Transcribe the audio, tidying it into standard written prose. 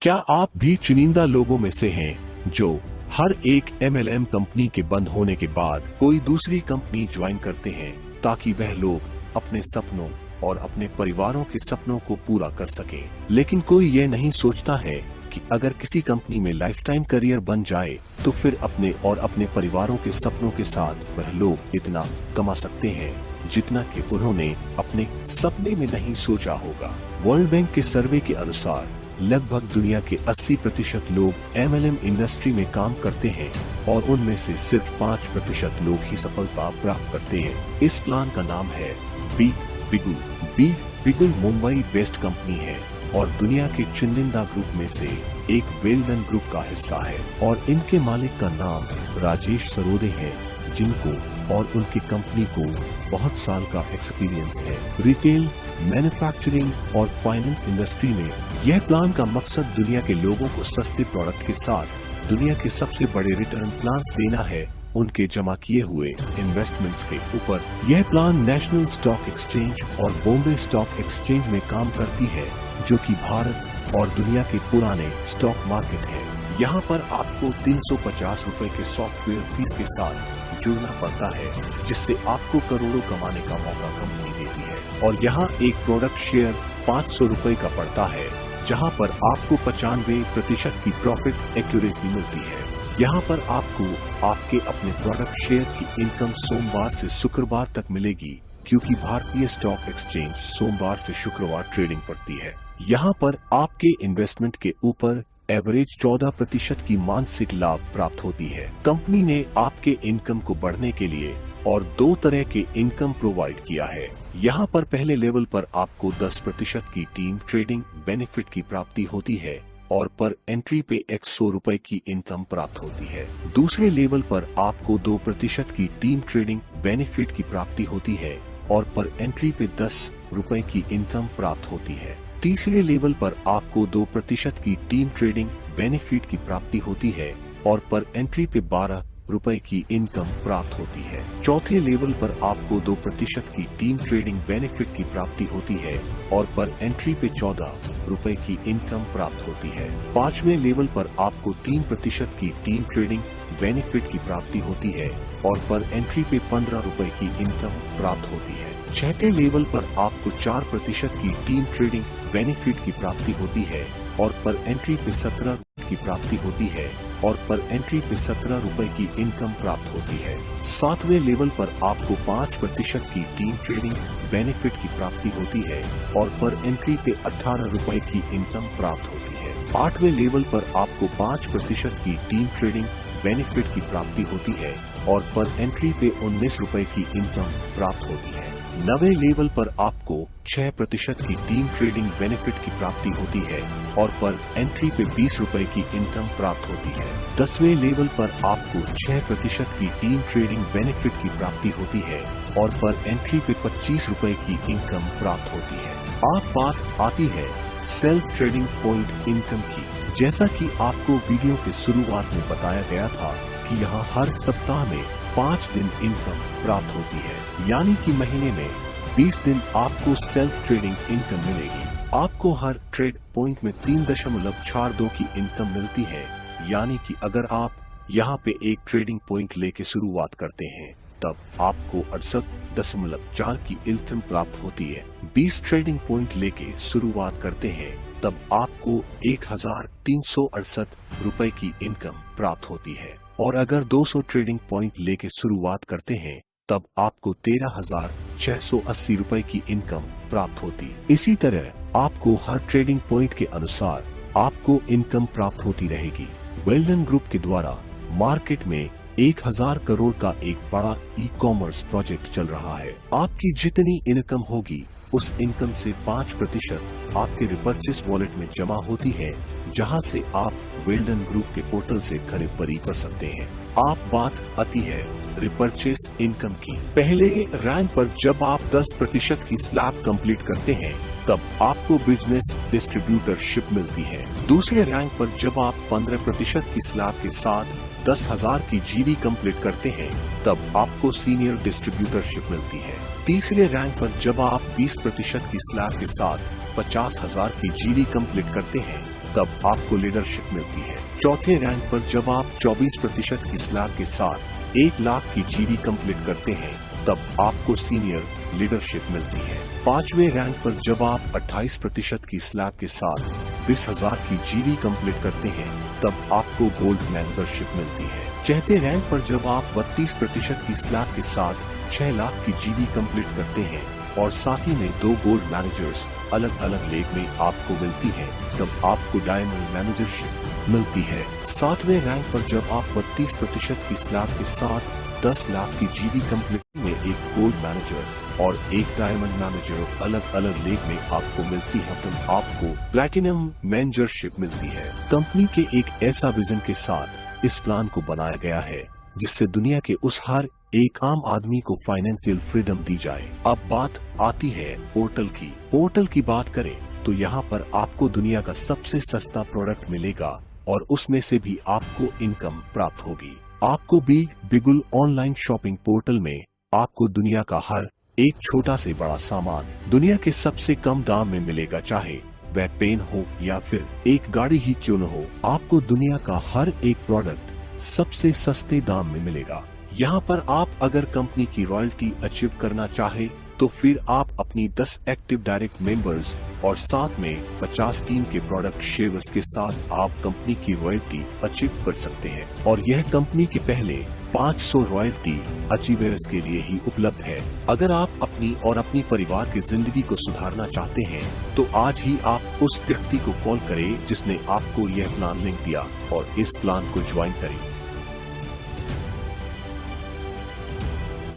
क्या आप भी चुनिंदा लोगों में से हैं जो हर एक MLM कंपनी के बंद होने के बाद कोई दूसरी कंपनी ज्वाइन करते हैं ताकि वह लोग अपने सपनों और अपने परिवारों के सपनों को पूरा कर सकें। लेकिन कोई ये नहीं सोचता है कि अगर किसी कंपनी में लाइफ टाइम करियर बन जाए तो फिर अपने और अपने परिवारों के सपनों के साथ वह लोग इतना कमा सकते हैं जितना कि उन्होंने अपने सपने में नहीं सोचा होगा। वर्ल्ड बैंक के सर्वे के अनुसार लगभग दुनिया के 80% लोग MLM इंडस्ट्री में काम करते हैं और उनमें से सिर्फ 5% लोग ही सफलता प्राप्त करते हैं। इस प्लान का नाम है बिग बिगुल। बिग बिगुल मुंबई बेस्ड कंपनी है और दुनिया के चुनिंदा ग्रुप में से एक वेल डन ग्रुप का हिस्सा है और इनके मालिक का नाम राजेश सरोदे है, जिनको और उनकी कंपनी को बहुत साल का एक्सपीरियंस है रिटेल, मैन्युफैक्चरिंग और फाइनेंस इंडस्ट्री में। यह प्लान का मकसद दुनिया के लोगों को सस्ते प्रोडक्ट के साथ दुनिया के सबसे बड़े रिटर्न प्लान्स देना है उनके जमा किए हुए इन्वेस्टमेंट्स के ऊपर। यह प्लान नेशनल स्टॉक एक्सचेंज और बॉम्बे स्टॉक एक्सचेंज में काम करती है, जो कि भारत और दुनिया के पुराने स्टॉक मार्केट है। यहाँ पर आपको 350 रुपए के सॉफ्टवेयर फीस के साथ जुड़ना पड़ता है, जिससे आपको करोड़ों कमाने का मौका कंपनी देती है। और यहाँ एक प्रोडक्ट शेयर 500 रुपए का पड़ता है, जहाँ पर आपको 95% की प्रॉफिट एक्यूरेसी मिलती है। यहाँ पर आपको आपके अपने प्रोडक्ट शेयर की इनकम सोमवार से शुक्रवार तक मिलेगी, क्योंकि भारतीय स्टॉक एक्सचेंज सोमवार से शुक्रवार ट्रेडिंग करती है। यहाँ पर आपके इन्वेस्टमेंट के ऊपर एवरेज 14% की मानसिक लाभ प्राप्त होती है। कंपनी ने आपके इनकम को बढ़ने के लिए और 2 तरह के इनकम प्रोवाइड किया है। यहाँ पर पहले लेवल पर आपको 10% की टीम ट्रेडिंग बेनिफिट की प्राप्ति होती है और पर एंट्री पे 100 रुपए की इनकम प्राप्त होती है। दूसरे लेवल पर आपको 2% की टीम ट्रेडिंग बेनिफिट की प्राप्ति होती है और पर एंट्री पे 10 रुपए की इनकम प्राप्त होती है। तीसरे लेवल पर आपको 2% की टीम ट्रेडिंग बेनिफिट की प्राप्ति होती है और पर एंट्री पे 12 रुपए की इनकम प्राप्त होती है। चौथे लेवल पर आपको 2% की टीम ट्रेडिंग बेनिफिट की प्राप्ति होती है और पर एंट्री पे 14 रुपए की इनकम प्राप्त होती है। पांचवें लेवल पर आपको 3% की टीम ट्रेडिंग बेनिफिट की प्राप्ति होती है और पर एंट्री पे 15 रुपए की इनकम प्राप्त होती है। छठे लेवल पर आपको 4% की टीम ट्रेडिंग बेनिफिट की प्राप्ति होती है और पर एंट्री पे 17 की प्राप्ति होती है और पर एंट्री पे 17 रुपए की इनकम प्राप्त होती है। सातवें लेवल पर आपको 5% की टीम ट्रेडिंग बेनिफिट की प्राप्ति होती है और पर एंट्री पे 18 रुपए की इनकम प्राप्त होती है। आठवें लेवल पर आपको 5% की टीम ट्रेडिंग बेनिफिट की प्राप्ति होती है और पर एंट्री पे 19 रुपए की इनकम प्राप्त होती है। 9वें लेवल पर आपको 6% की टीम ट्रेडिंग बेनिफिट की प्राप्ति होती है और पर एंट्री पे 20 रुपए की इनकम प्राप्त होती है। 10वें लेवल पर आपको 6% की टीम ट्रेडिंग बेनिफिट की प्राप्ति होती है और पर एंट्री पे 25 रुपए की इनकम प्राप्त होती है। अब बात आती है सेल्फ ट्रेडिंग पॉइंट इनकम की। जैसा कि आपको वीडियो के शुरुआत में बताया गया था कि यहाँ हर सप्ताह में 5 दिन इनकम प्राप्त होती है, यानी कि महीने में 20 दिन आपको सेल्फ ट्रेडिंग इनकम मिलेगी। आपको हर ट्रेड पॉइंट में 3.42 की इनकम मिलती है, यानी कि अगर आप यहाँ पे एक ट्रेडिंग पॉइंट लेके शुरुआत करते हैं तब आपको 68.4 की इनकम प्राप्त होती है। 20 ट्रेडिंग पॉइंट लेके शुरुआत करते हैं तब आपको 1368 रुपए की इनकम प्राप्त होती है और अगर 200 ट्रेडिंग पॉइंट लेके शुरुआत करते हैं तब आपको 13,680 रुपए की इनकम प्राप्त होती। इसी तरह आपको हर ट्रेडिंग पॉइंट के अनुसार आपको इनकम प्राप्त होती रहेगी। वेल्डन ग्रुप के द्वारा मार्केट में 1000 करोड़ का एक बड़ा ई-कॉमर्स प्रोजेक्ट चल रहा है। आपकी जितनी इनकम होगी उस इनकम से 5% आपके रिपर्चेस वॉलेट में जमा होती है, जहां से आप वेल्डन ग्रुप के पोर्टल से खरीदारी कर सकते हैं। आप बात आती है रिपर्चेस इनकम की। पहले रैंक पर जब आप 10% की स्लैब कंप्लीट करते हैं तब आपको बिजनेस डिस्ट्रीब्यूटरशिप मिलती है। दूसरे रैंक पर जब आप 15% की स्लैब के साथ 10,000 की जीडी कंप्लीट करते हैं तब आपको सीनियर डिस्ट्रीब्यूटरशिप मिलती है। तीसरे रैंक पर जब आप 20% की स्लैब के साथ 50,000 की जीडी कंप्लीट करते हैं तब आपको लीडरशिप मिलती है। चौथे रैंक पर जब आप 24% की स्लैब के साथ 1 लाख की जीडी कंप्लीट करते हैं तब आपको सीनियर लीडरशिप मिलती है। पांचवें रैंक पर जब आप 28% की स्लैब के साथ 20,000 की जीडी कंप्लीट करते हैं तब आपको गोल्ड मैनेजरशिप मिलती है। चौथे रैंक पर जब आप 32% की स्लैब के साथ 6 लाख की जीडी कंप्लीट करते हैं और साथ ही में 2 गोल्ड मैनेजर्स अलग अलग लेग में आपको मिलती है तब आपको डायमंड मैनेजरशिप मिलती है। 7वें रैंक पर जब आप 32% की स्लैब के साथ 10 लाख की जीडी कंप्लीट में एक गोल्ड मैनेजर और एक डायमंड मैनेजर अलग अलग लेग में आपको मिलती है तब आपको प्लैटिनम मैनेजरशिप मिलती है। कंपनी के एक ऐसा विजन के साथ इस प्लान को बनाया गया है जिससे दुनिया के उस हर एक आम आदमी को फाइनेंशियल फ्रीडम दी जाए। अब बात आती है पोर्टल की बात करें तो यहाँ पर आपको दुनिया का सबसे सस्ता प्रोडक्ट मिलेगा और उसमें से भी आपको इनकम प्राप्त होगी। आपको बिगुल ऑनलाइन शॉपिंग पोर्टल में आपको दुनिया का हर एक छोटा से बड़ा सामान दुनिया के सबसे कम दाम में मिलेगा, चाहे वह पेन हो या फिर एक गाड़ी ही क्यों न हो। आपको दुनिया का हर एक प्रोडक्ट सबसे सस्ते दाम में मिलेगा। यहाँ पर आप अगर कंपनी की रॉयल्टी अचीव करना चाहे तो फिर आप अपनी 10 एक्टिव डायरेक्ट मेंबर्स और साथ में 50 टीम के प्रोडक्ट शेयर्स के साथ आप कंपनी की रॉयल्टी अचीव कर सकते हैं और यह कंपनी के पहले 500 रॉयल्टी अचीवर्स के लिए ही उपलब्ध है। अगर आप अपनी और अपनी परिवार की जिंदगी को सुधारना चाहते हैं तो आज ही आप उस व्यक्ति को कॉल करें जिसने आपको यह प्लान लिंक दिया और इस प्लान को ज्वाइन करें।